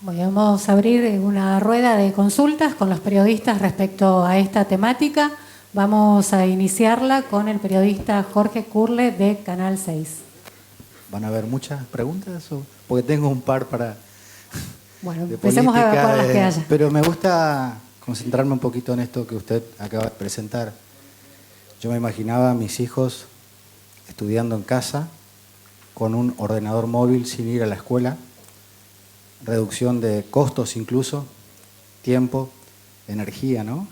Vamos a abrir una rueda de consultas con los periodistas respecto a esta temática. Vamos a iniciarla con el periodista Jorge Curle de Canal 6. ¿Van a haber muchas preguntas? Porque tengo un par para... Bueno, empecemos a evacuar las que haya. Pero me gusta concentrarme un poquito en esto que usted acaba de presentar. Yo me imaginaba a mis hijos estudiando en casa con un ordenador móvil sin ir a la escuela, reducción de costos incluso, tiempo, energía, ¿no?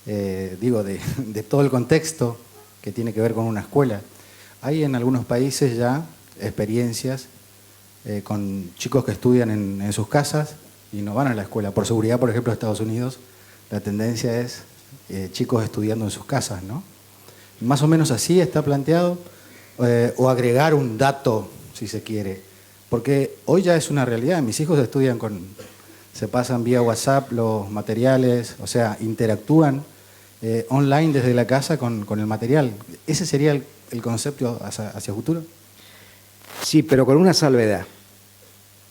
De todo el contexto que tiene que ver con una escuela. Hay en algunos países ya experiencias con chicos que estudian en sus casas y no van a la escuela. Por seguridad, por ejemplo, en Estados Unidos, la tendencia es chicos estudiando en sus casas, ¿no? Más o menos así está planteado, o agregar un dato, si se quiere. Porque hoy ya es una realidad, mis hijos estudian se pasan vía WhatsApp los materiales, o sea, interactúan online desde la casa con el material. ¿Ese sería el concepto hacia futuro? Sí, pero con una salvedad.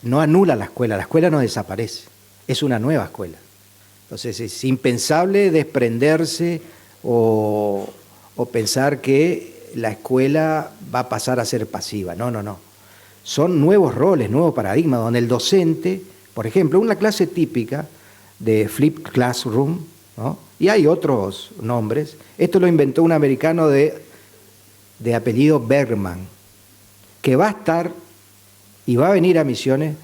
No anula la escuela no desaparece, es una nueva escuela. Entonces es impensable desprenderse o pensar que la escuela va a pasar a ser pasiva. No. Son nuevos roles, nuevos paradigmas, donde el docente, por ejemplo, una clase típica de Flipped Classroom, ¿no? Y hay otros nombres. Esto lo inventó un americano de apellido Bergman, que va a estar y va a venir a Misiones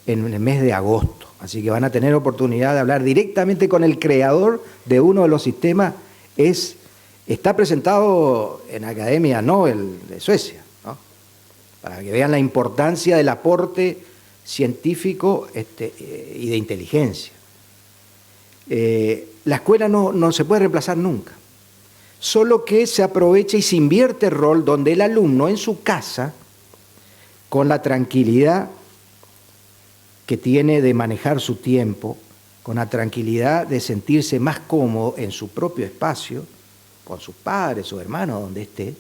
en el mes de agosto. Así que van a tener oportunidad de hablar directamente con el creador de uno de los sistemas. Está presentado en Academia Nobel de Suecia, ¿no? Para que vean la importancia del aporte científico y de inteligencia. La escuela no se puede reemplazar nunca, solo que se aprovecha y se invierte el rol donde el alumno en su casa, con la tranquilidad que tiene de manejar su tiempo, con la tranquilidad de sentirse más cómodo en su propio espacio, con sus padres o hermanos, donde esté,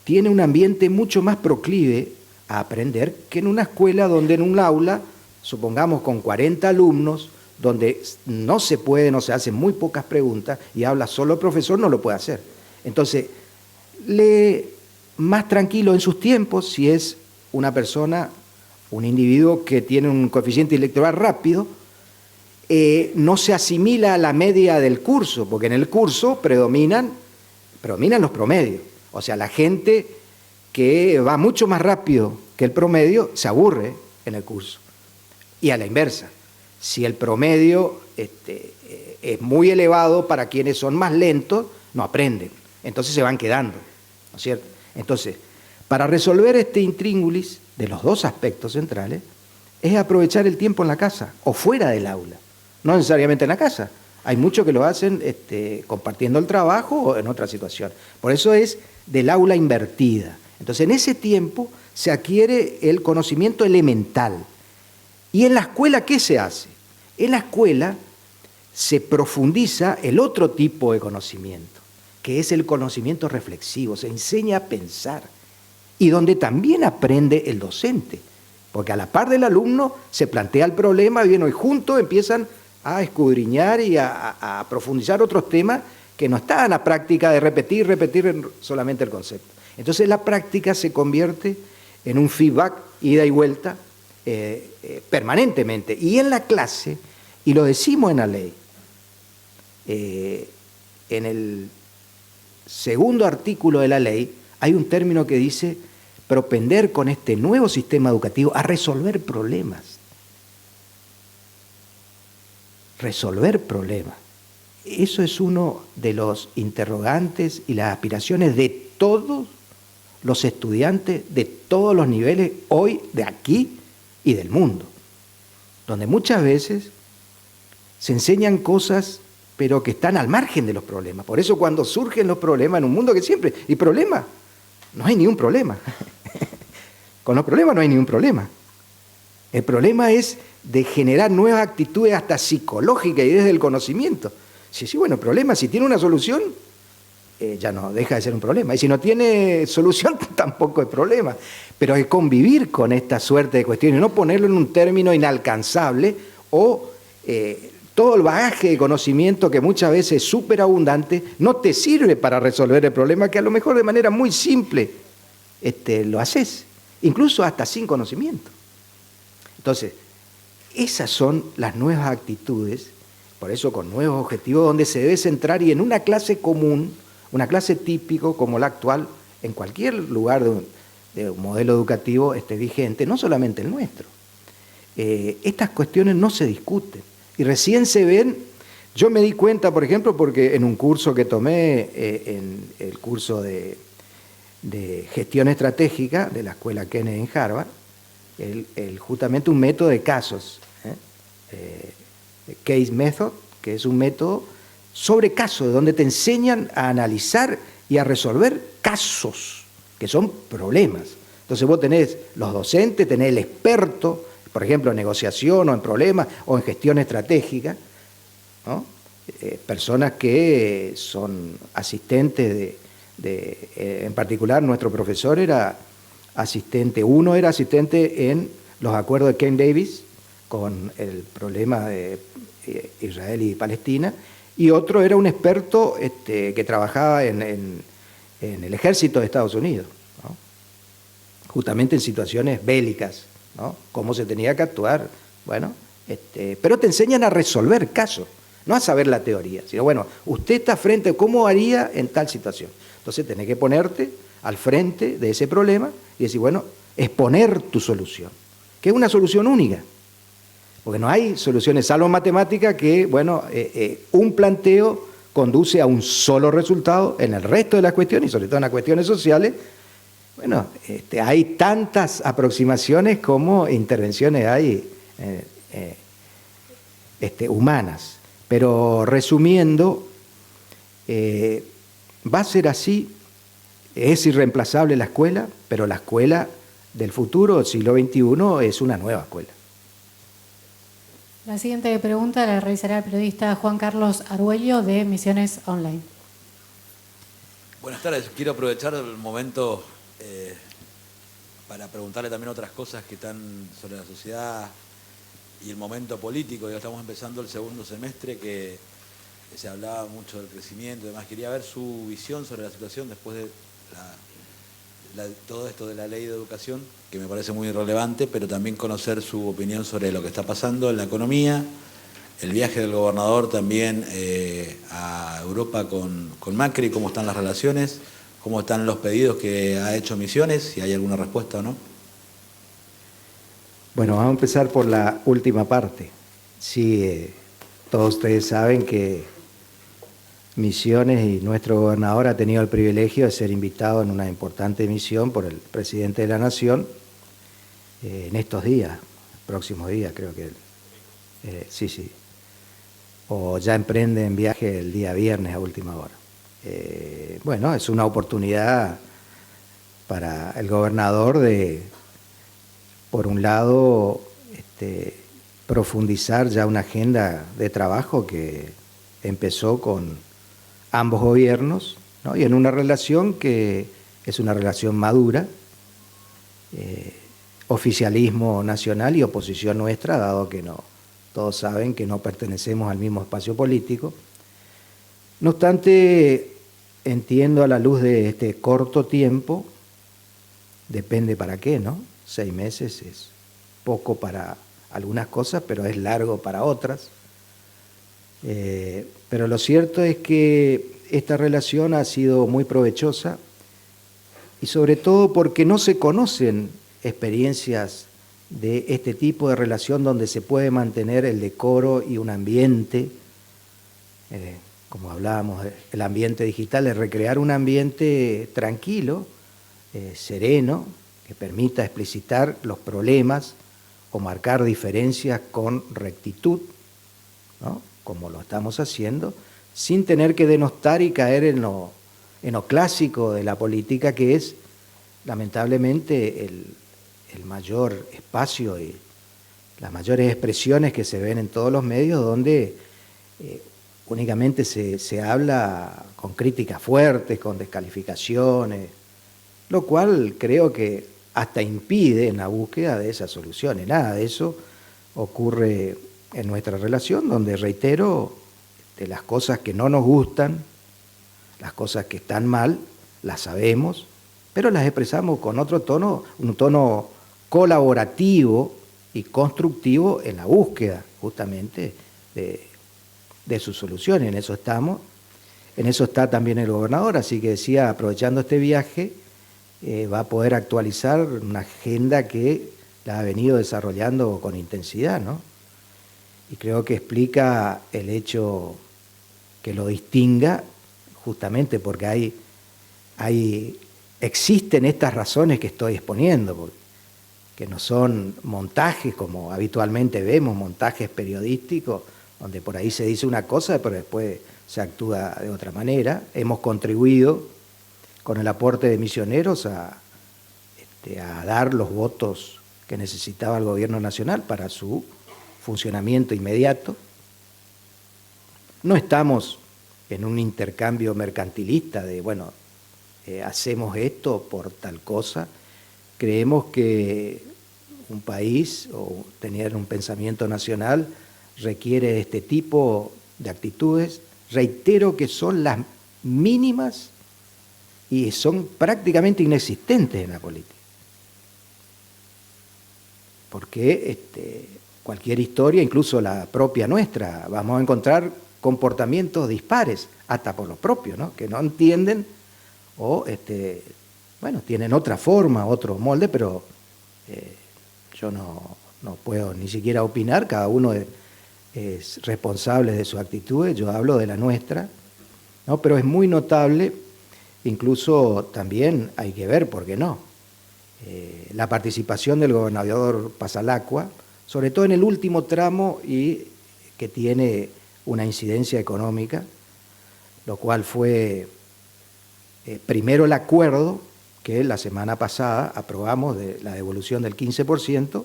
tiene un ambiente mucho más proclive a aprender que en una escuela donde en un aula, supongamos con 40 alumnos, donde no se hacen muy pocas preguntas y habla solo el profesor, no lo puede hacer. Entonces, lee más tranquilo en sus tiempos, si es una persona, un individuo que tiene un coeficiente intelectual rápido, no se asimila a la media del curso, porque en el curso predominan los promedios. O sea, la gente que va mucho más rápido que el promedio se aburre en el curso. Y a la inversa, si el promedio es muy elevado para quienes son más lentos, no aprenden. Entonces se van quedando, ¿no es cierto? Entonces, para resolver este intríngulis de los dos aspectos centrales, es aprovechar el tiempo en la casa o fuera del aula. No necesariamente en la casa. Hay muchos que lo hacen compartiendo el trabajo o en otra situación. Por eso es del aula invertida. Entonces, en ese tiempo se adquiere el conocimiento elemental. ¿Y en la escuela qué se hace? En la escuela se profundiza el otro tipo de conocimiento, que es el conocimiento reflexivo. Se enseña a pensar y donde también aprende el docente. Porque a la par del alumno se plantea el problema y juntos empiezan a escudriñar y a profundizar otros temas que no están en la práctica de repetir solamente el concepto. Entonces la práctica se convierte en un feedback, ida y vuelta, permanentemente. Y en la clase, y lo decimos en la ley, en el segundo artículo de la ley, hay un término que dice propender con este nuevo sistema educativo a resolver problemas. Resolver problemas. Eso es uno de los interrogantes y las aspiraciones de todos los estudiantes de todos los niveles hoy, de aquí y del mundo, donde muchas veces se enseñan cosas pero que están al margen de los problemas. Por eso cuando surgen los problemas en un mundo que siempre, y problemas, no hay ni un problema. Con los problemas no hay ni un problema. El problema es de generar nuevas actitudes hasta psicológicas y desde el conocimiento. Sí, bueno, el problema, si tiene una solución, ya no deja de ser un problema. Y si no tiene solución, tampoco es problema. Pero es convivir con esta suerte de cuestiones, no ponerlo en un término inalcanzable o todo el bagaje de conocimiento que muchas veces es súper abundante no te sirve para resolver el problema que a lo mejor de manera muy simple lo haces, incluso hasta sin conocimiento. Entonces, esas son las nuevas actitudes, por eso con nuevos objetivos, donde se debe centrar y en una clase común, una clase típico como la actual, en cualquier lugar de un modelo educativo vigente, no solamente el nuestro. Estas cuestiones no se discuten y recién se ven. Yo me di cuenta, por ejemplo, porque en un curso que tomé, en el curso de gestión estratégica de la Escuela Kennedy en Harvard, justamente un método de casos, case method, que es un método sobre casos, donde te enseñan a analizar y a resolver casos, que son problemas. Entonces vos tenés los docentes, tenés el experto, por ejemplo, en negociación o en problemas o en gestión estratégica, ¿no? Personas que son asistentes en particular, nuestro profesor era asistente, uno era asistente en los acuerdos de Camp Davis con el problema de Israel y Palestina, y otro era un experto que trabajaba en el ejército de Estados Unidos, ¿no? Justamente en situaciones bélicas, ¿no? Cómo se tenía que actuar. Bueno, pero te enseñan a resolver casos, no a saber la teoría, sino, bueno, usted está frente a cómo haría en tal situación. Entonces tenés que ponerte al frente de ese problema y decir, bueno, exponer tu solución, que es una solución única, porque no hay soluciones, salvo en matemática, que, bueno, un planteo conduce a un solo resultado. En el resto de las cuestiones, y sobre todo en las cuestiones sociales, bueno, hay tantas aproximaciones como intervenciones hay humanas. Pero resumiendo, va a ser así, es irreemplazable la escuela, pero la escuela del futuro, del siglo XXI, es una nueva escuela. La siguiente pregunta la realizará el periodista Juan Carlos Arguello de Misiones Online. Buenas tardes, quiero aprovechar el momento para preguntarle también otras cosas que están sobre la sociedad y el momento político. Ya estamos empezando el segundo semestre, que se hablaba mucho del crecimiento y demás. Quería ver su visión sobre la situación después de todo esto de la ley de educación, que me parece muy relevante, pero también conocer su opinión sobre lo que está pasando en la economía, el viaje del gobernador también a Europa con Macri, cómo están las relaciones, cómo están los pedidos que ha hecho Misiones, si hay alguna respuesta o no. Bueno, vamos a empezar por la última parte. Sí, todos ustedes saben que Misiones y nuestro gobernador ha tenido el privilegio de ser invitado en una importante misión por el presidente de la Nación en estos días, próximos días creo que. Sí. O ya emprende en viaje el día viernes a última hora. Bueno, es una oportunidad para el gobernador de, por un lado, profundizar ya una agenda de trabajo que empezó con ambos gobiernos, ¿no? Y en una relación que es una relación madura, oficialismo nacional y oposición nuestra, dado que no, todos saben que no pertenecemos al mismo espacio político. No obstante, entiendo a la luz de este corto tiempo, depende para qué, ¿no? 6 meses es poco para algunas cosas, pero es largo para otras. Pero lo cierto es que esta relación ha sido muy provechosa y sobre todo porque no se conocen experiencias de este tipo de relación donde se puede mantener el decoro y un ambiente, como hablábamos, el ambiente digital, es recrear un ambiente tranquilo, sereno, que permita explicitar los problemas o marcar diferencias con rectitud, ¿no? Como lo estamos haciendo, sin tener que denostar y caer en lo clásico de la política, que es lamentablemente el mayor espacio y las mayores expresiones que se ven en todos los medios, donde únicamente se habla con críticas fuertes, con descalificaciones, lo cual creo que hasta impide en la búsqueda de esas soluciones. Nada de eso ocurre en nuestra relación, donde, reitero, las cosas que no nos gustan, las cosas que están mal, las sabemos, pero las expresamos con otro tono, un tono colaborativo y constructivo en la búsqueda justamente de sus soluciones. En eso estamos, en eso está también el gobernador, así que decía, aprovechando este viaje, va a poder actualizar una agenda que la ha venido desarrollando con intensidad, ¿no? Y creo que explica el hecho que lo distinga justamente porque existen estas razones que estoy exponiendo, que no son montajes como habitualmente vemos, montajes periodísticos, donde por ahí se dice una cosa, pero después se actúa de otra manera. Hemos contribuido con el aporte de Misioneros a dar los votos que necesitaba el gobierno nacional para su funcionamiento inmediato. No estamos en un intercambio mercantilista de, bueno, hacemos esto por tal cosa. Creemos que un país o tener un pensamiento nacional requiere este tipo de actitudes. Reitero que son las mínimas y son prácticamente inexistentes en la política. Porque cualquier historia, incluso la propia nuestra, vamos a encontrar comportamientos dispares, hasta por los propios, ¿no? Que no entienden o bueno, tienen otra forma, otro molde, pero yo no puedo ni siquiera opinar, cada uno es responsable de sus actitudes, yo hablo de la nuestra, ¿no? Pero es muy notable, incluso también hay que ver, ¿por qué no? La participación del gobernador Pasalacqua, sobre todo en el último tramo y que tiene una incidencia económica, lo cual fue primero el acuerdo que la semana pasada aprobamos de la devolución del 15%,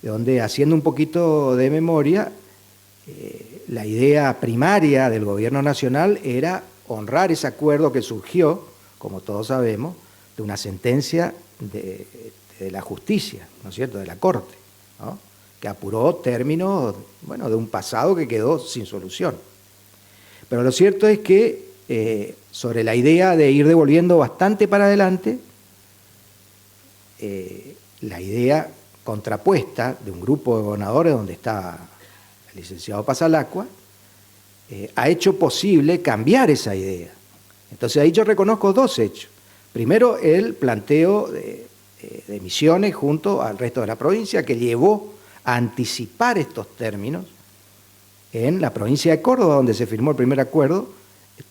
donde, haciendo un poquito de memoria, la idea primaria del gobierno nacional era honrar ese acuerdo que surgió, como todos sabemos, de una sentencia de la justicia, ¿no es cierto?, de la Corte, ¿no?, que apuró términos, bueno, de un pasado que quedó sin solución. Pero lo cierto es que sobre la idea de ir devolviendo bastante para adelante, la idea contrapuesta de un grupo de gobernadores donde está el licenciado Pasalacqua, ha hecho posible cambiar esa idea. Entonces ahí yo reconozco dos hechos. Primero, el planteo de Misiones junto al resto de la provincia, que llevó a anticipar estos términos en la provincia de Córdoba, donde se firmó el primer acuerdo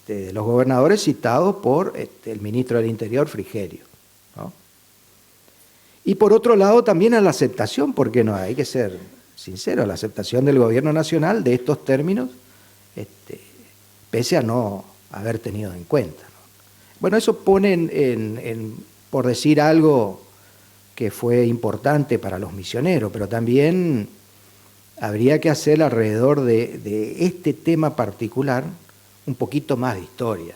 de los gobernadores citados por el ministro del Interior, Frigerio, ¿no? Y por otro lado también a la aceptación, porque no hay que ser sincero, la aceptación del gobierno nacional de estos términos, pese a no haber tenido en cuenta, ¿no? Bueno, eso pone por decir algo que fue importante para los misioneros, pero también habría que hacer alrededor de este tema particular un poquito más de historia.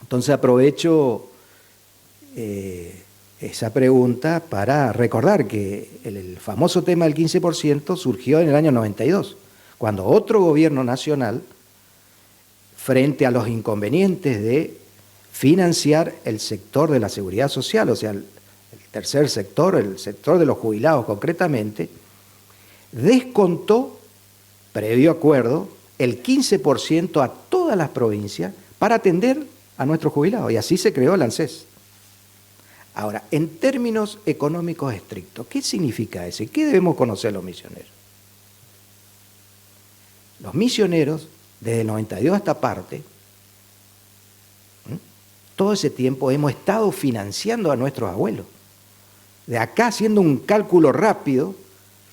Entonces aprovecho esa pregunta para recordar que el famoso tema del 15% surgió en el año 92, cuando otro gobierno nacional, frente a los inconvenientes de financiar el sector de la seguridad social, o sea, el tercer sector, el sector de los jubilados concretamente, descontó, previo acuerdo, el 15% a todas las provincias para atender a nuestros jubilados, y así se creó el ANSES. Ahora, en términos económicos estrictos, ¿qué significa eso? ¿Qué debemos conocer los misioneros? Los misioneros, desde el 92 a esta parte, todo ese tiempo hemos estado financiando a nuestros abuelos. De acá, haciendo un cálculo rápido,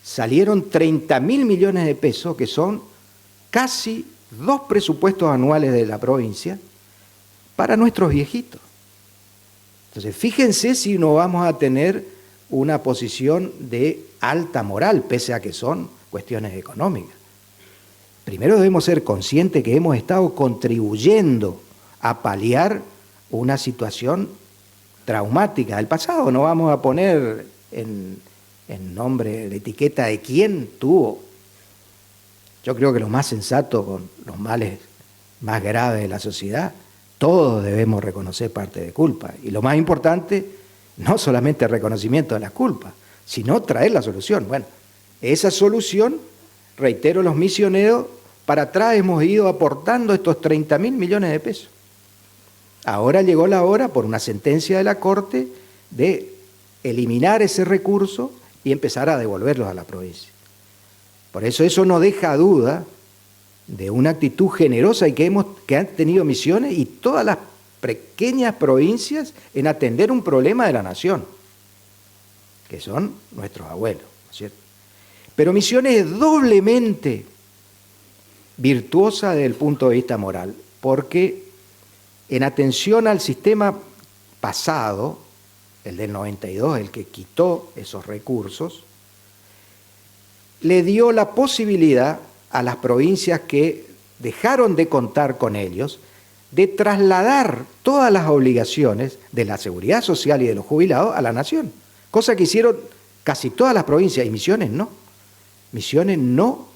salieron 30.000 millones de pesos, que son casi 2 presupuestos anuales de la provincia, para nuestros viejitos. Entonces, fíjense si no vamos a tener una posición de alta moral, pese a que son cuestiones económicas. primero debemos ser conscientes que hemos estado contribuyendo a paliar una situación traumática del pasado. No vamos a poner en nombre, la etiqueta de quién tuvo. Yo creo que lo más sensato con los males más graves de la sociedad, todos debemos reconocer parte de culpa. Y lo más importante, no solamente el reconocimiento de las culpas, sino traer la solución. Bueno, esa solución, reitero, los misioneros, para atrás hemos ido aportando estos 30.000 millones de pesos. Ahora llegó la hora, por una sentencia de la Corte, de eliminar ese recurso y empezar a devolverlos a la provincia. Por eso no deja duda de una actitud generosa y que han tenido Misiones y todas las pequeñas provincias en atender un problema de la nación, que son nuestros abuelos, ¿no es cierto? Pero Misiones es doblemente virtuosa desde el punto de vista moral, porque en atención al sistema pasado, el del 92, el que quitó esos recursos, le dio la posibilidad a las provincias que dejaron de contar con ellos de trasladar todas las obligaciones de la seguridad social y de los jubilados a la nación, cosa que hicieron casi todas las provincias, y Misiones no. Misiones no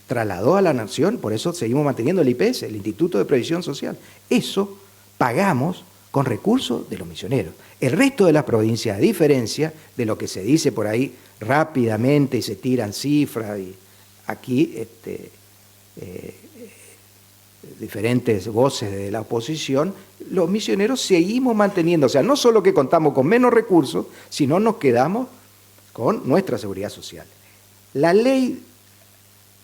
trasladó a la nación, por eso seguimos manteniendo el IPS, el Instituto de Previsión Social. Eso pagamos con recursos de los misioneros. El resto de las provincias, a diferencia de lo que se dice por ahí rápidamente y se tiran cifras, y aquí diferentes voces de la oposición, los misioneros seguimos manteniendo, o sea, no solo que contamos con menos recursos, sino nos quedamos con nuestra seguridad social. La ley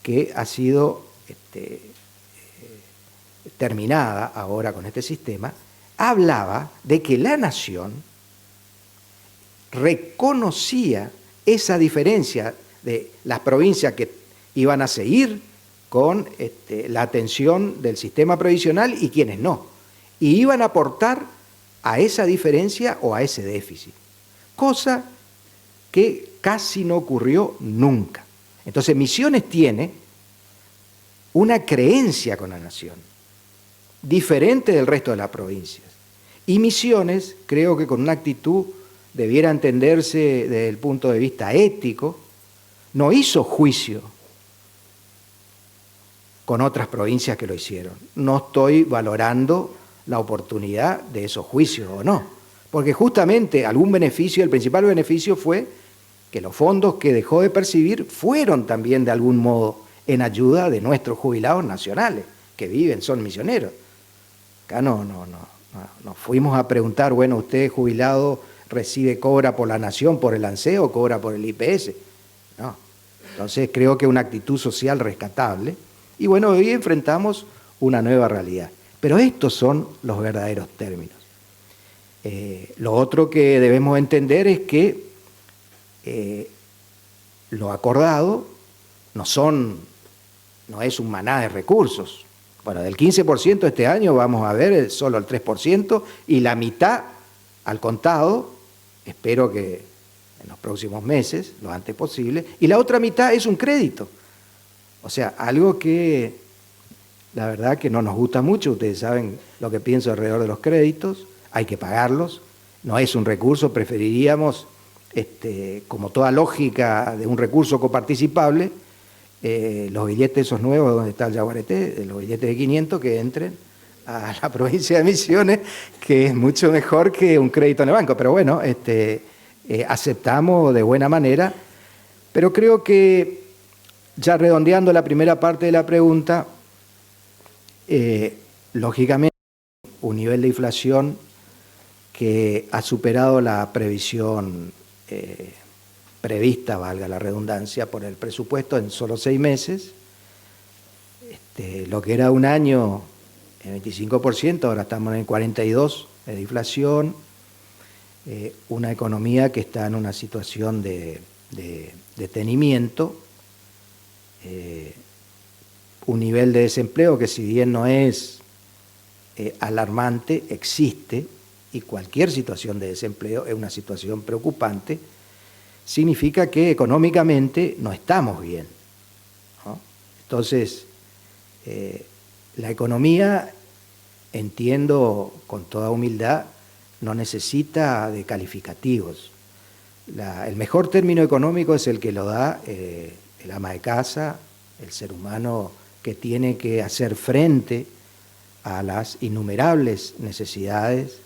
que ha sido terminada ahora con este sistema, hablaba de que la nación reconocía esa diferencia de las provincias que iban a seguir con la atención del sistema previsional y quienes no, y iban a aportar a esa diferencia o a ese déficit, cosa que casi no ocurrió nunca. Entonces Misiones tiene una creencia con la nación, diferente del resto de las provincias. Y Misiones, creo que con una actitud debiera entenderse desde el punto de vista ético, no hizo juicio con otras provincias que lo hicieron. No estoy valorando la oportunidad de esos juicios o no, porque justamente algún beneficio, el principal beneficio fue que los fondos que dejó de percibir fueron también de algún modo en ayuda de nuestros jubilados nacionales, que viven, son misioneros. Acá no fuimos a preguntar, bueno, usted jubilado cobra por la nación, por el ANSES o cobra por el IPS. No. Entonces creo que una actitud social rescatable. Y bueno, hoy enfrentamos una nueva realidad. Pero estos son los verdaderos términos. Lo otro que debemos entender es que lo acordado no es un maná de recursos. Bueno, del 15% este año vamos a ver solo el 3% y la mitad al contado, espero que en los próximos meses, lo antes posible, y la otra mitad es un crédito. O sea, algo que la verdad que no nos gusta mucho, ustedes saben lo que pienso alrededor de los créditos, hay que pagarlos, no es un recurso, preferiríamos, como toda lógica de un recurso coparticipable, los billetes esos nuevos donde está el yaguareté, los billetes de 500 que entren a la provincia de Misiones, que es mucho mejor que un crédito en el banco, pero bueno, aceptamos de buena manera, pero creo que ya redondeando la primera parte de la pregunta, lógicamente un nivel de inflación que ha superado la previsión prevista, valga la redundancia, por el presupuesto en solo 6 meses. Lo que era un año en 25%, ahora estamos en 42% de inflación, una economía que está en una situación de detenimiento, un nivel de desempleo que si bien no es alarmante, existe, y cualquier situación de desempleo es una situación preocupante, significa que económicamente no estamos bien, ¿no? Entonces, La economía, entiendo con toda humildad, no necesita de calificativos. El mejor término económico es el que lo da el ama de casa, el ser humano que tiene que hacer frente a las innumerables necesidades,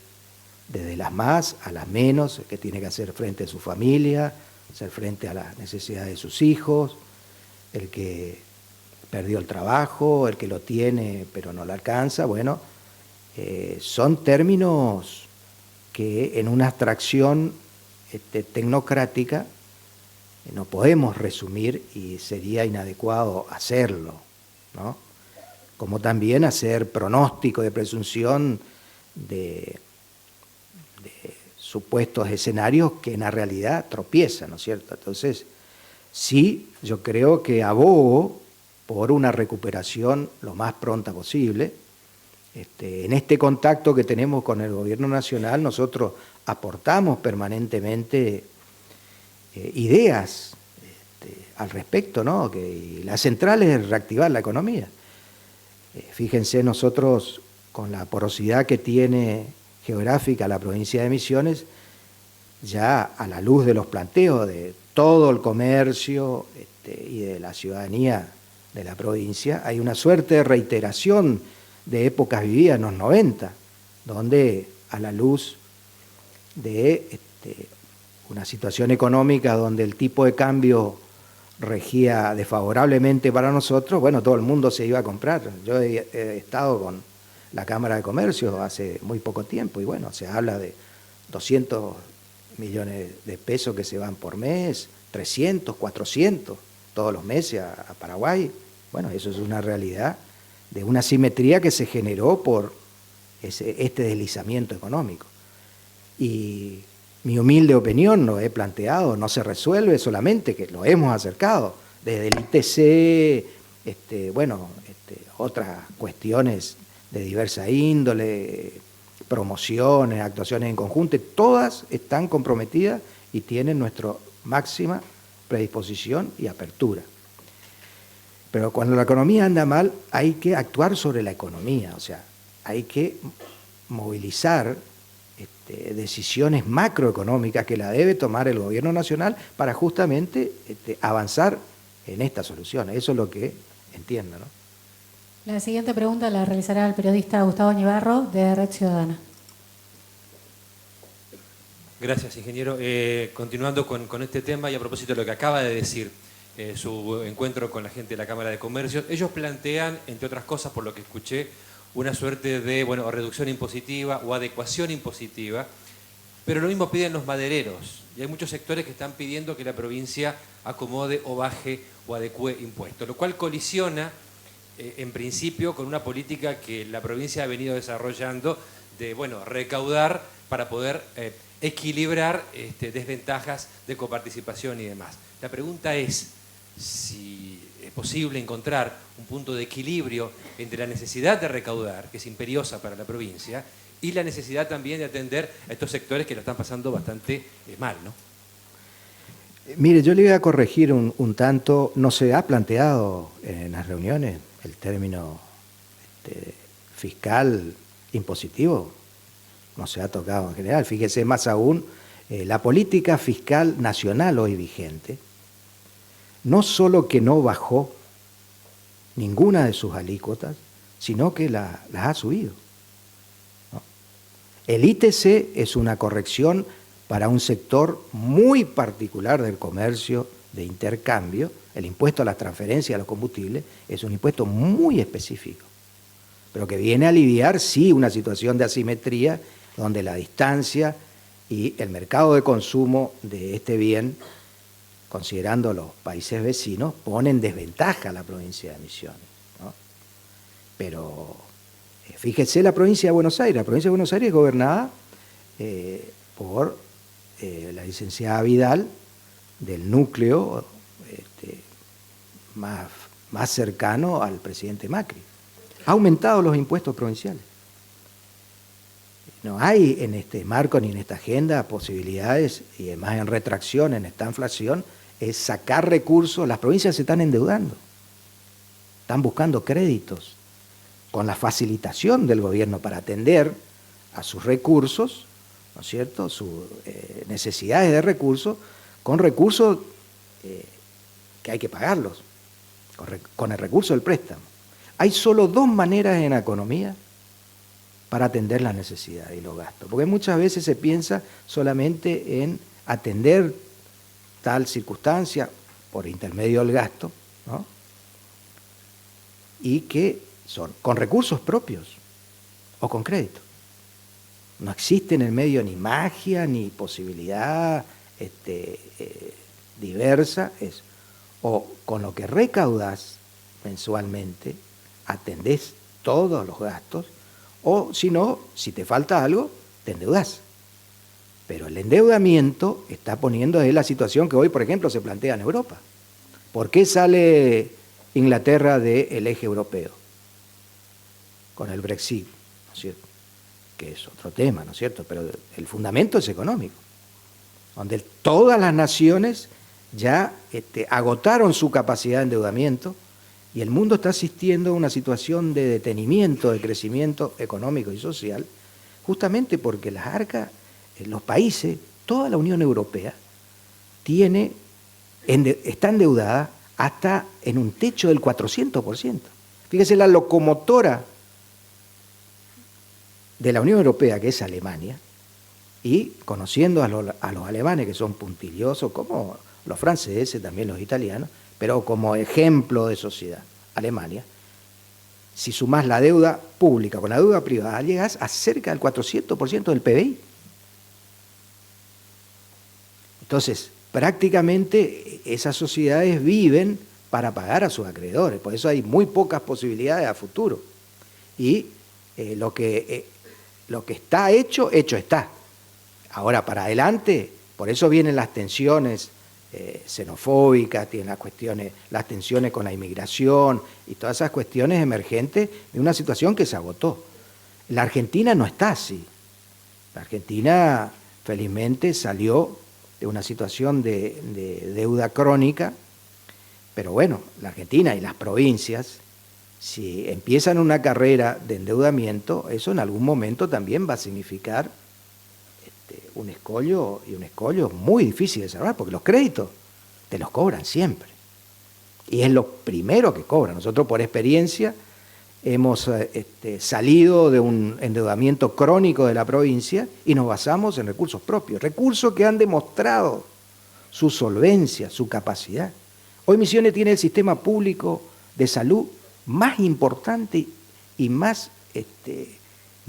desde las más a las menos, que tiene que hacer frente a su familia, hacer frente a las necesidades de sus hijos, el que perdió el trabajo, el que lo tiene pero no lo alcanza. Bueno, son términos que en una abstracción tecnocrática no podemos resumir y sería inadecuado hacerlo, ¿no? Como también hacer pronóstico de presunción de supuestos escenarios que en la realidad tropiezan, ¿no es cierto? Entonces, sí, yo creo que abogo por una recuperación lo más pronta posible. En este contacto que tenemos con el Gobierno Nacional, nosotros aportamos permanentemente ideas al respecto, ¿no? Que la central es reactivar la economía. Fíjense, nosotros con la porosidad que tiene geográfica la provincia de Misiones, ya a la luz de los planteos de todo el comercio y de la ciudadanía de la provincia, hay una suerte de reiteración de épocas vividas en los 90, donde a la luz de una situación económica donde el tipo de cambio regía desfavorablemente para nosotros, bueno, todo el mundo se iba a comprar. Yo he estado con la Cámara de Comercio hace muy poco tiempo y bueno, se habla de 200 millones de pesos que se van por mes, 300, 400 todos los meses a Paraguay. Bueno, eso es una realidad de una simetría que se generó por este deslizamiento económico. Y mi humilde opinión, lo he planteado, no se resuelve solamente, que lo hemos acercado, desde el ITC, otras cuestiones de diversa índole, promociones, actuaciones en conjunto, todas están comprometidas y tienen nuestra máxima predisposición y apertura. Pero cuando la economía anda mal, hay que actuar sobre la economía, o sea, hay que movilizar decisiones macroeconómicas que la debe tomar el Gobierno Nacional para justamente avanzar en estas soluciones. Eso es lo que entiendo, ¿no? La siguiente pregunta la realizará el periodista Gustavo Ñibarro, de Red Ciudadana. Gracias, ingeniero. Continuando con este tema y a propósito de lo que acaba de decir, su encuentro con la gente de la Cámara de Comercio, ellos plantean, entre otras cosas, por lo que escuché, una suerte de reducción impositiva o adecuación impositiva, pero lo mismo piden los madereros. Y hay muchos sectores que están pidiendo que la provincia acomode o baje o adecue impuestos, lo cual colisiona en principio con una política que la provincia ha venido desarrollando de recaudar para poder equilibrar desventajas de coparticipación y demás. La pregunta es si es posible encontrar un punto de equilibrio entre la necesidad de recaudar, que es imperiosa para la provincia, y la necesidad también de atender a estos sectores que lo están pasando bastante mal, ¿no? Mire, yo le voy a corregir un tanto, no se ha planteado en las reuniones el término fiscal impositivo, no se ha tocado en general. Fíjese más aún, la política fiscal nacional hoy vigente, no solo que no bajó ninguna de sus alícuotas, sino que las ha subido, ¿no? El ITC es una corrección para un sector muy particular del comercio de intercambio. El impuesto a las transferencias a los combustibles es un impuesto muy específico, pero que viene a aliviar, sí, una situación de asimetría donde la distancia y el mercado de consumo de este bien, considerando los países vecinos, pone en desventaja a la provincia de Misiones, ¿no? Pero fíjese la provincia de Buenos Aires. La provincia de Buenos Aires es gobernada por la licenciada Vidal, del núcleo más cercano al presidente Macri. Ha aumentado los impuestos provinciales. No hay en este marco ni en esta agenda posibilidades, y además en retracción, en esta inflación, es sacar recursos. Las provincias se están endeudando. están buscando créditos con la facilitación del gobierno para atender a sus recursos, ¿no es cierto?, sus necesidades de recursos, con recursos que hay que pagarlos, con el recurso del préstamo. Hay solo dos maneras en la economía para atender las necesidades y los gastos, porque muchas veces se piensa solamente en atender tal circunstancia por intermedio del gasto, ¿no?, y que son con recursos propios o con crédito. No existe en el medio ni magia ni posibilidad diversa, es o con lo que recaudás mensualmente atendés todos los gastos, o si no, si te falta algo, te endeudás. Pero el endeudamiento está poniendo en la situación que hoy, por ejemplo, se plantea en Europa. ¿Por qué sale Inglaterra del eje europeo? Con el Brexit, ¿no es cierto?, que es otro tema, ¿no es cierto?, pero el fundamento es económico, donde todas las naciones ya agotaron su capacidad de endeudamiento y el mundo está asistiendo a una situación de detenimiento del crecimiento económico y social, justamente porque las arcas, los países, toda la Unión Europea, está endeudada hasta en un techo del 400%. Fíjese, la locomotora de la Unión Europea, que es Alemania, y conociendo a los alemanes, que son puntillosos, como los franceses, también los italianos, pero como ejemplo de sociedad, Alemania, si sumás la deuda pública con la deuda privada, llegas a cerca del 400% del PBI. Entonces, prácticamente esas sociedades viven para pagar a sus acreedores, por eso hay muy pocas posibilidades a futuro. Y lo que está hecho, hecho está. Ahora, para adelante, por eso vienen las tensiones xenofóbicas, tienen las tensiones con la inmigración y todas esas cuestiones emergentes de una situación que se agotó. La Argentina no está así. La Argentina, felizmente, salió de una situación de deuda crónica, pero bueno, la Argentina y las provincias, si empiezan una carrera de endeudamiento, eso en algún momento también va a significar un escollo, y un escollo muy difícil de cerrar, porque los créditos te los cobran siempre. Y es lo primero que cobran. Nosotros, por experiencia, hemos salido de un endeudamiento crónico de la provincia y nos basamos en recursos propios, recursos que han demostrado su solvencia, su capacidad. Hoy Misiones tiene el sistema público de salud más importante y más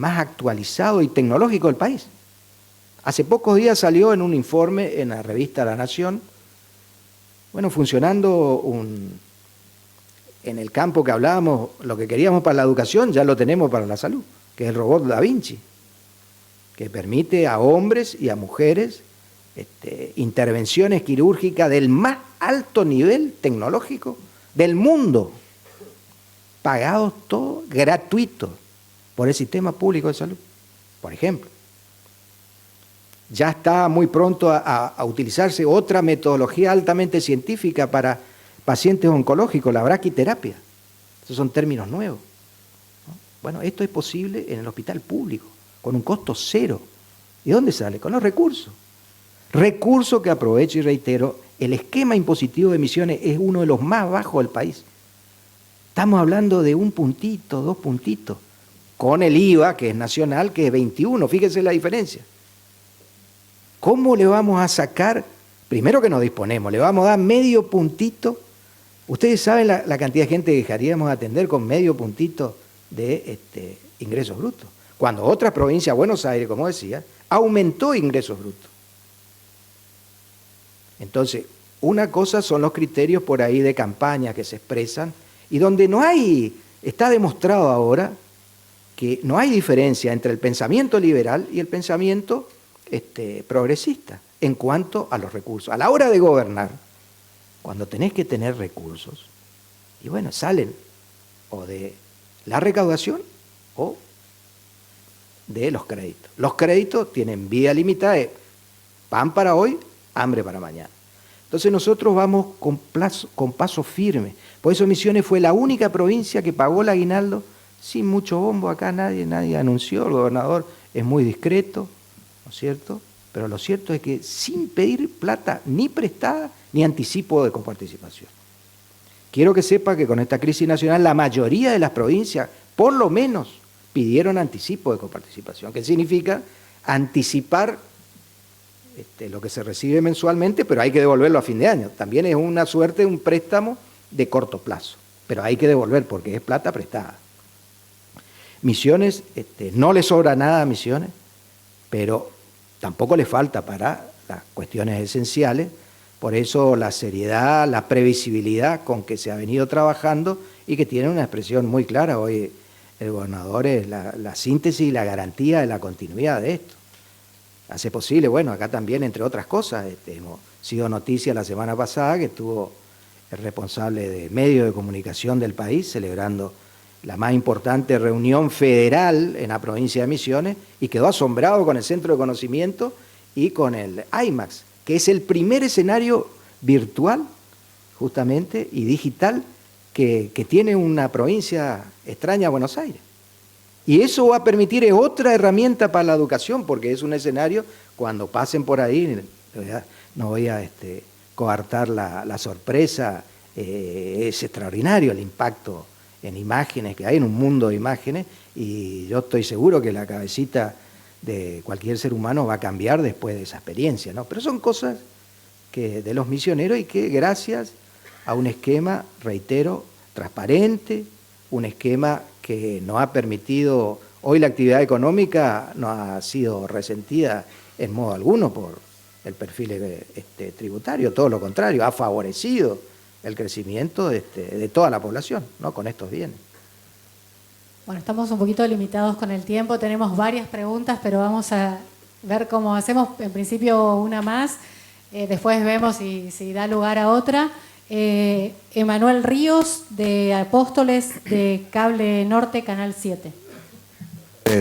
actualizado y tecnológico del país. Hace pocos días salió en un informe en la revista La Nación, bueno, funcionando en el campo que hablábamos, lo que queríamos para la educación, ya lo tenemos para la salud, que es el robot Da Vinci, que permite a hombres y a mujeres intervenciones quirúrgicas del más alto nivel tecnológico del mundo, pagados todos gratuitos por el sistema público de salud, por ejemplo. Ya está muy pronto a utilizarse otra metodología altamente científica para pacientes oncológicos, la braquiterapia. Esos son términos nuevos, ¿no? Bueno, esto es posible en el hospital público, con un costo cero. ¿Y dónde sale? Con los recursos. Recursos que, aprovecho y reitero, el esquema impositivo de Misiones es uno de los más bajos del país. Estamos hablando de 1 puntito, 2 puntitos, con el IVA, que es nacional, que es 21, fíjense la diferencia. ¿Cómo le vamos a sacar? Primero que no disponemos, le vamos a dar medio puntito. Ustedes saben la cantidad de gente que dejaríamos de atender con medio puntito de ingresos brutos. Cuando otra provincia, Buenos Aires, como decía, aumentó ingresos brutos. Entonces, una cosa son los criterios por ahí de campaña que se expresan y donde no hay, está demostrado ahora que no hay diferencia entre el pensamiento liberal y el pensamiento progresista en cuanto a los recursos. A la hora de gobernar, cuando tenés que tener recursos, y bueno, salen o de la recaudación o de los créditos. Los créditos tienen vida limitada, pan para hoy, hambre para mañana. Entonces nosotros vamos con paso firme. Por eso Misiones fue la única provincia que pagó el aguinaldo sin mucho bombo. Acá nadie anunció, el gobernador es muy discreto, ¿no es cierto? Pero lo cierto es que sin pedir plata ni prestada ni anticipo de coparticipación. Quiero que sepa que con esta crisis nacional la mayoría de las provincias, por lo menos, pidieron anticipo de coparticipación, que significa anticipar lo que se recibe mensualmente, pero hay que devolverlo a fin de año. También es una suerte de un préstamo de corto plazo, pero hay que devolver porque es plata prestada. Misiones, no le sobra nada a Misiones, pero tampoco le falta para las cuestiones esenciales. Por eso la seriedad, la previsibilidad con que se ha venido trabajando y que tiene una expresión muy clara. Hoy el gobernador es la síntesis y la garantía de la continuidad de esto. Hace posible, bueno, acá también, entre otras cosas, hemos sido noticia la semana pasada que estuvo el responsable de medios de comunicación del país celebrando la más importante reunión federal en la provincia de Misiones y quedó asombrado con el Centro de Conocimiento y con el IMAX, que es el primer escenario virtual, justamente, y digital que tiene una provincia extraña a Buenos Aires. Y eso va a permitir, es otra herramienta para la educación, porque es un escenario, cuando pasen por ahí, no voy a coartar la sorpresa, es extraordinario el impacto en imágenes que hay, en un mundo de imágenes, y yo estoy seguro que la cabecita de cualquier ser humano va a cambiar después de esa experiencia, ¿no? Pero son cosas que de los misioneros y que gracias a un esquema, reitero, transparente, un esquema que nos ha permitido, hoy la actividad económica no ha sido resentida en modo alguno por el perfil tributario, todo lo contrario, ha favorecido el crecimiento de toda la población, ¿no? Con estos bienes. Bueno, estamos un poquito limitados con el tiempo, tenemos varias preguntas, pero vamos a ver cómo hacemos. En principio una más, después vemos si da lugar a otra. Emanuel Ríos, de Apóstoles, de Cable Norte, Canal 7.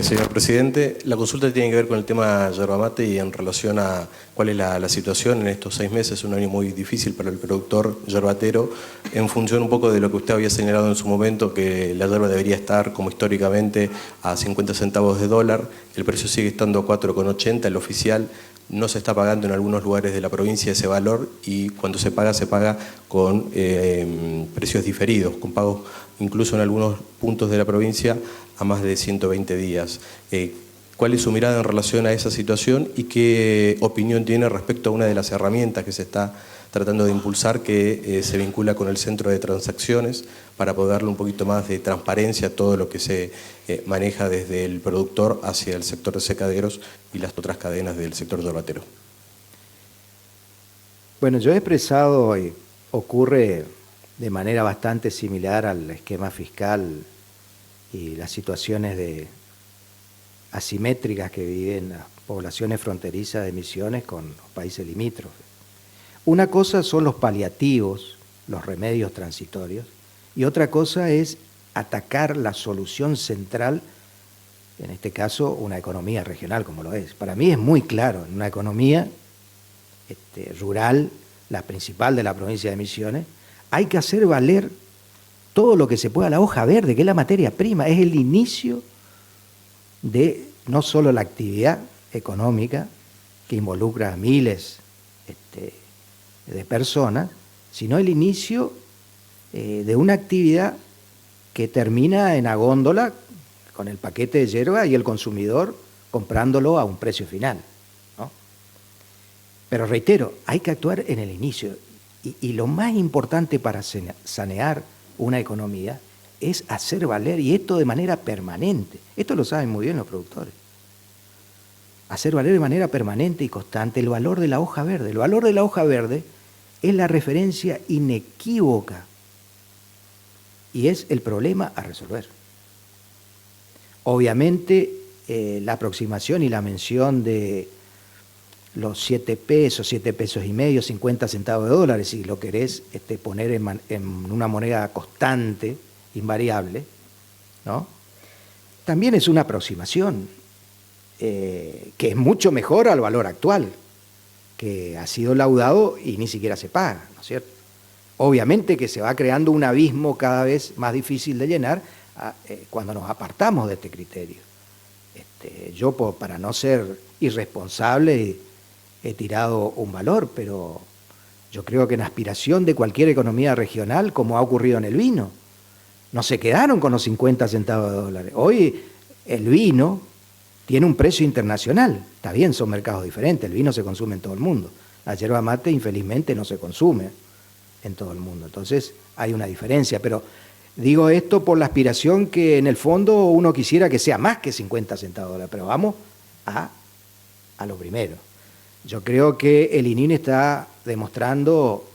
Señor presidente, la consulta tiene que ver con el tema yerba mate y en relación a cuál es la situación en estos 6 meses, un año muy difícil para el productor yerbatero, en función un poco de lo que usted había señalado en su momento, que la yerba debería estar como históricamente a 50 centavos de dólar, el precio sigue estando a 4,80, el oficial no se está pagando en algunos lugares de la provincia ese valor y cuando se paga con precios diferidos, con pagos incluso en algunos puntos de la provincia a más de 120 días. ¿Cuál es su mirada en relación a esa situación y qué opinión tiene respecto a una de las herramientas que se está tratando de impulsar, que se vincula con el centro de transacciones para poder darle un poquito más de transparencia a todo lo que se maneja desde el productor hacia el sector de secaderos y las otras cadenas del sector yerbatero? Bueno, yo he expresado, y ocurre de manera bastante similar al esquema fiscal y las situaciones asimétricas que viven las poblaciones fronterizas de Misiones con los países limítrofes. Una cosa son los paliativos, los remedios transitorios, y otra cosa es atacar la solución central, en este caso una economía regional como lo es. Para mí es muy claro, en una economía rural, la principal de la provincia de Misiones, hay que hacer valer todo lo que se pueda, la hoja verde, que es la materia prima, es el inicio de no solo la actividad económica que involucra a miles de personas, sino el inicio de una actividad que termina en la góndola con el paquete de yerba y el consumidor comprándolo a un precio final, ¿no? Pero reitero, hay que actuar en el inicio y lo más importante para sanear una economía es hacer valer, y esto de manera permanente, esto lo saben muy bien los productores, hacer valer de manera permanente y constante el valor de la hoja verde. El valor de la hoja verde es la referencia inequívoca y es el problema a resolver. Obviamente, la aproximación y la mención de los 7 pesos, 7 pesos y medio, 50 centavos de dólares, si lo querés poner en una moneda constante, invariable, ¿no? También es una aproximación que es mucho mejor al valor actual, que ha sido laudado y ni siquiera se paga, ¿no es cierto? Obviamente que se va creando un abismo cada vez más difícil de llenar cuando nos apartamos de este criterio. Yo, para no ser irresponsable, he tirado un valor, pero yo creo que en aspiración de cualquier economía regional, como ha ocurrido en el vino, no se quedaron con los 50 centavos de dólares. Hoy el vino tiene un precio internacional. Está bien, son mercados diferentes, el vino se consume en todo el mundo. La yerba mate, infelizmente, no se consume en todo el mundo. Entonces, hay una diferencia, pero digo esto por la aspiración que en el fondo uno quisiera que sea más que 50 centavos de dólar, pero vamos a lo primero. Yo creo que el ININ está demostrando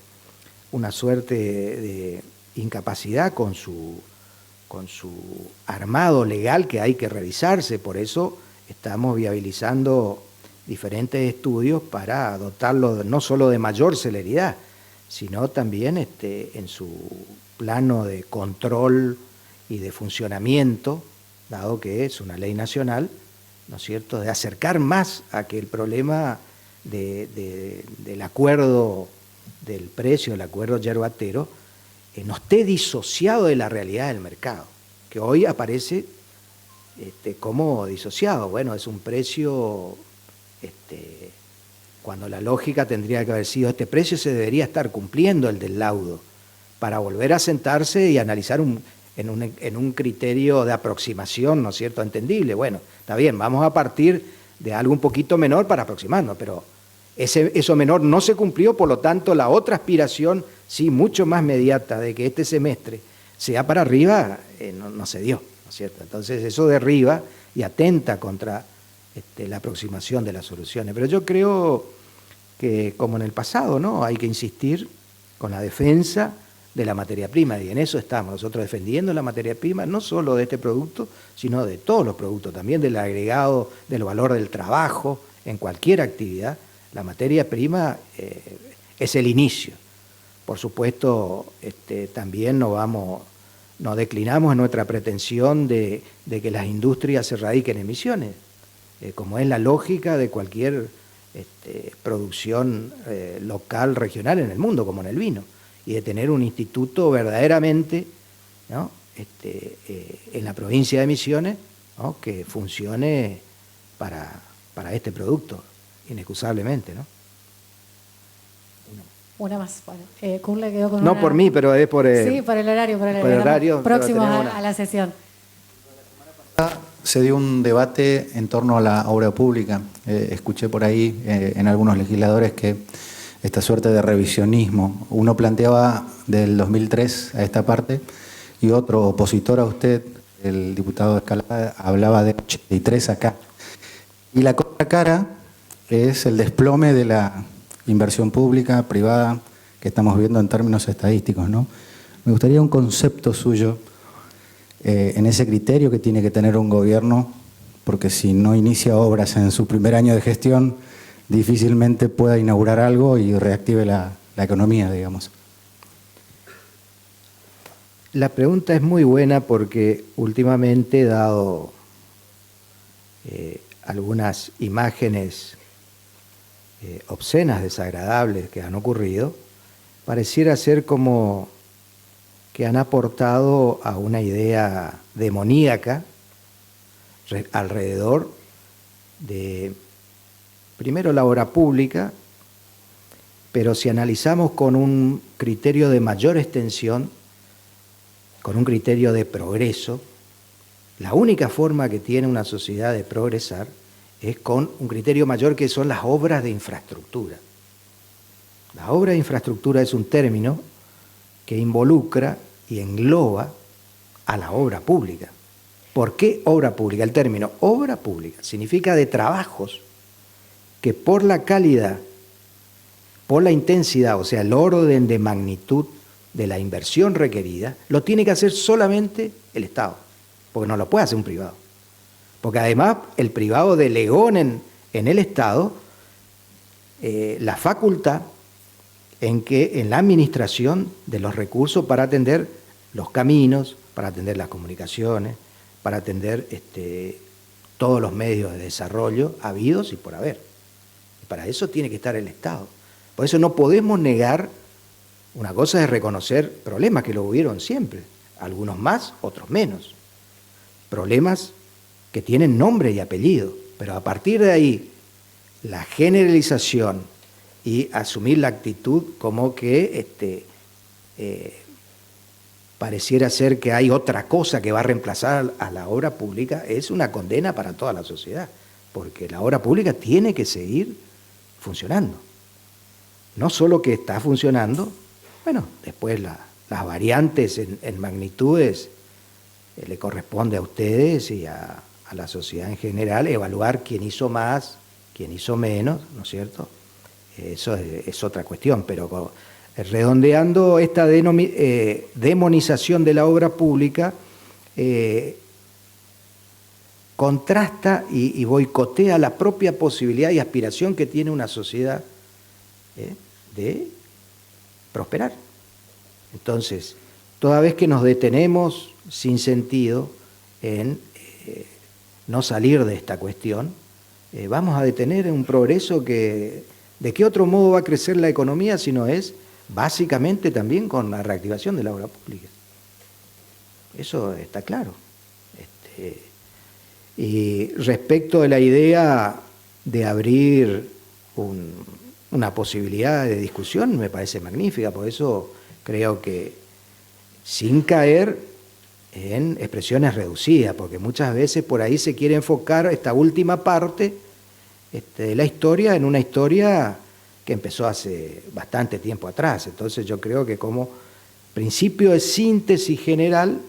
una suerte de incapacidad con su armado legal que hay que revisarse, por eso estamos viabilizando diferentes estudios para dotarlo no solo de mayor celeridad, sino también en su plano de control y de funcionamiento, dado que es una ley nacional, ¿no es cierto?, de acercar más a que el problema del acuerdo del precio, el acuerdo yerbatero, no esté disociado de la realidad del mercado, que hoy aparece como disociado. Bueno, es un precio, cuando la lógica tendría que haber sido, este precio se debería estar cumpliendo, el del laudo, para volver a sentarse y analizar en un criterio de aproximación, ¿no es cierto?, entendible. Bueno, está bien, vamos a partir de algo un poquito menor para aproximarnos, pero eso menor no se cumplió, por lo tanto la otra aspiración, sí, mucho más inmediata, de que este semestre sea para arriba, no se dio, ¿no es cierto? Entonces eso derriba y atenta contra la aproximación de las soluciones. Pero yo creo que, como en el pasado, ¿no?, hay que insistir con la defensa de la materia prima, y en eso estamos nosotros defendiendo la materia prima, no solo de este producto, sino de todos los productos, también del agregado, del valor del trabajo, en cualquier actividad. La materia prima es el inicio. Por supuesto, también no declinamos en nuestra pretensión de que las industrias se radiquen en Misiones, como es la lógica de cualquier producción local, regional en el mundo, como en el vino, y de tener un instituto verdaderamente, ¿no?, en la provincia de Misiones, ¿no?, que funcione para este producto, inexcusablemente, ¿no? Una más. Bueno, Kun le quedó con no una... por mí, pero es por el... Sí, por el horario. Por el horario, próximo a la sesión. Se dio un debate en torno a la obra pública. Escuché por ahí en algunos legisladores que esta suerte de revisionismo, uno planteaba del 2003 a esta parte y otro opositor a usted, el diputado Escalada, hablaba de 83 acá. Y la contracara es el desplome de la inversión pública, privada, que estamos viendo en términos estadísticos, ¿no? Me gustaría un concepto suyo en ese criterio que tiene que tener un gobierno, porque si no inicia obras en su primer año de gestión, difícilmente pueda inaugurar algo y reactive la economía, digamos. La pregunta es muy buena porque últimamente, dado algunas imágenes obscenas, desagradables que han ocurrido, pareciera ser como que han aportado a una idea demoníaca alrededor de, primero, la obra pública, pero si analizamos con un criterio de mayor extensión, con un criterio de progreso, la única forma que tiene una sociedad de progresar es con un criterio mayor, que son las obras de infraestructura. La obra de infraestructura es un término que involucra y engloba a la obra pública. ¿Por qué obra pública? El término obra pública significa de trabajos que por la calidad, por la intensidad, o sea, el orden de magnitud de la inversión requerida, lo tiene que hacer solamente el Estado, porque no lo puede hacer un privado. Porque además el privado delegó en el Estado la facultad en la administración de los recursos para atender los caminos, para atender las comunicaciones, para atender todos los medios de desarrollo habidos y por haber. para eso tiene que estar el Estado. Por eso no podemos negar, una cosa es reconocer problemas que lo hubieron siempre, algunos más, otros menos. Problemas que tienen nombre y apellido, pero a partir de ahí, la generalización y asumir la actitud como que pareciera ser que hay otra cosa que va a reemplazar a la obra pública, es una condena para toda la sociedad, porque la obra pública tiene que seguir funcionando. No solo que está funcionando, bueno, después las variantes en magnitudes le corresponde a ustedes y a la sociedad en general evaluar quién hizo más, quién hizo menos, ¿no es cierto? Eso es otra cuestión, pero redondeando esta demonización de la obra pública, contrasta y boicotea la propia posibilidad y aspiración que tiene una sociedad de prosperar. Entonces, toda vez que nos detenemos sin sentido en no salir de esta cuestión, vamos a detener un progreso que, ¿de qué otro modo va a crecer la economía si no es básicamente también con la reactivación de la obra pública? Eso está claro. Y respecto de la idea de abrir una posibilidad de discusión, me parece magnífica, por eso creo que sin caer en expresiones reducidas, porque muchas veces por ahí se quiere enfocar esta última parte de la historia en una historia que empezó hace bastante tiempo atrás. Entonces yo creo que como principio de síntesis general,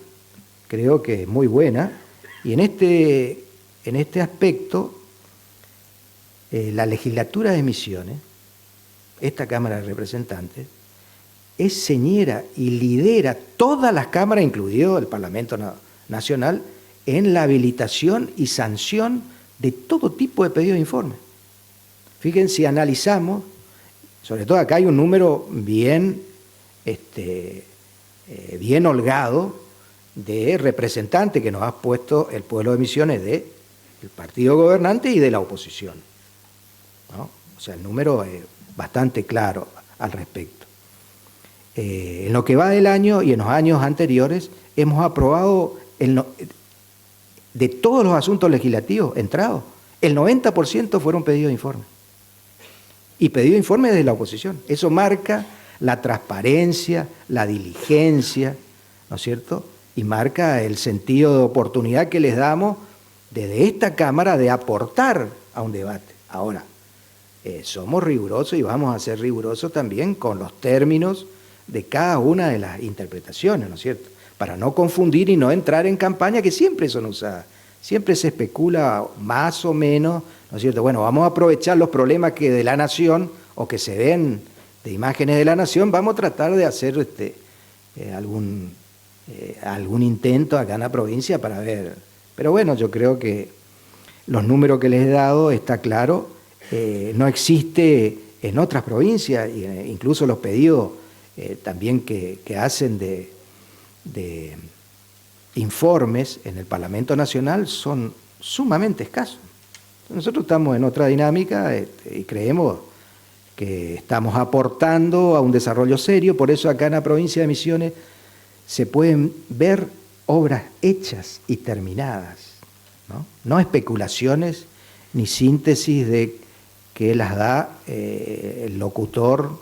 creo que es muy buena, y en este aspecto, la legislatura de Misiones, esta Cámara de Representantes, es señera y lidera todas las cámaras, incluido el Parlamento Nacional, en la habilitación y sanción de todo tipo de pedidos de informe. Fíjense, si analizamos, sobre todo acá hay un número bien holgado de representantes que nos ha puesto el pueblo de Misiones del partido gobernante y de la oposición, ¿no? O sea, el número es bastante claro al respecto. En lo que va del año y en los años anteriores hemos aprobado, de todos los asuntos legislativos entrados, el 90% fueron pedidos de informe. Y pedidos de informe desde la oposición. Eso marca la transparencia, la diligencia, ¿no es cierto? Y marca el sentido de oportunidad que les damos desde esta Cámara de aportar a un debate. Ahora, somos rigurosos y vamos a ser rigurosos también con los términos de cada una de las interpretaciones, ¿no es cierto? Para no confundir y no entrar en campaña que siempre son usadas. Siempre se especula más o menos, ¿no es cierto? Bueno, vamos a aprovechar los problemas que de la nación o que se ven de imágenes de la nación, vamos a tratar de hacer algún intento acá en la provincia para ver. Pero bueno, yo creo que los números que les he dado está claro, no existe en otras provincias, incluso los pedidos también que hacen de informes en el Parlamento Nacional son sumamente escasos. Nosotros estamos en otra dinámica y creemos que estamos aportando a un desarrollo serio, por eso acá en la provincia de Misiones se pueden ver obras hechas y terminadas, no especulaciones ni síntesis de que las da el locutor,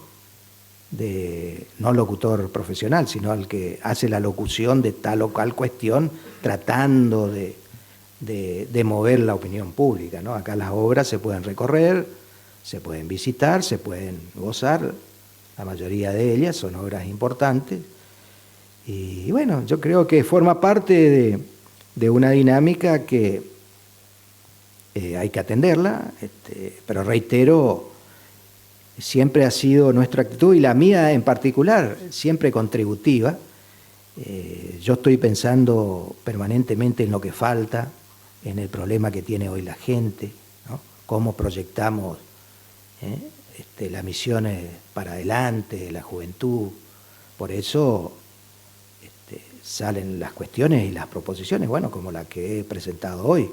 no locutor profesional, sino el que hace la locución de tal o cual cuestión, tratando de mover la opinión pública, ¿no? Acá las obras se pueden recorrer, se pueden visitar, se pueden gozar, la mayoría de ellas son obras importantes, y bueno, yo creo que forma parte de una dinámica que hay que atenderla, pero reitero, siempre ha sido nuestra actitud, y la mía en particular, siempre contributiva. Yo estoy pensando permanentemente en lo que falta, en el problema que tiene hoy la gente, ¿no? Cómo proyectamos las misiones para adelante, la juventud. Por eso salen las cuestiones y las proposiciones, bueno, como la que he presentado hoy.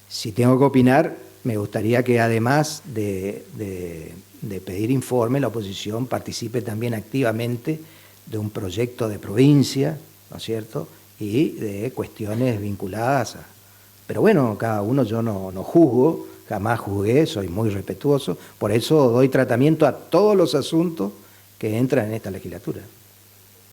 Si tengo que opinar, me gustaría que además de pedir informe, la oposición participe también activamente de un proyecto de provincia, ¿no es cierto?, y de cuestiones vinculadas a... Pero bueno, cada uno, yo no juzgo, jamás juzgué, soy muy respetuoso, por eso doy tratamiento a todos los asuntos que entran en esta legislatura.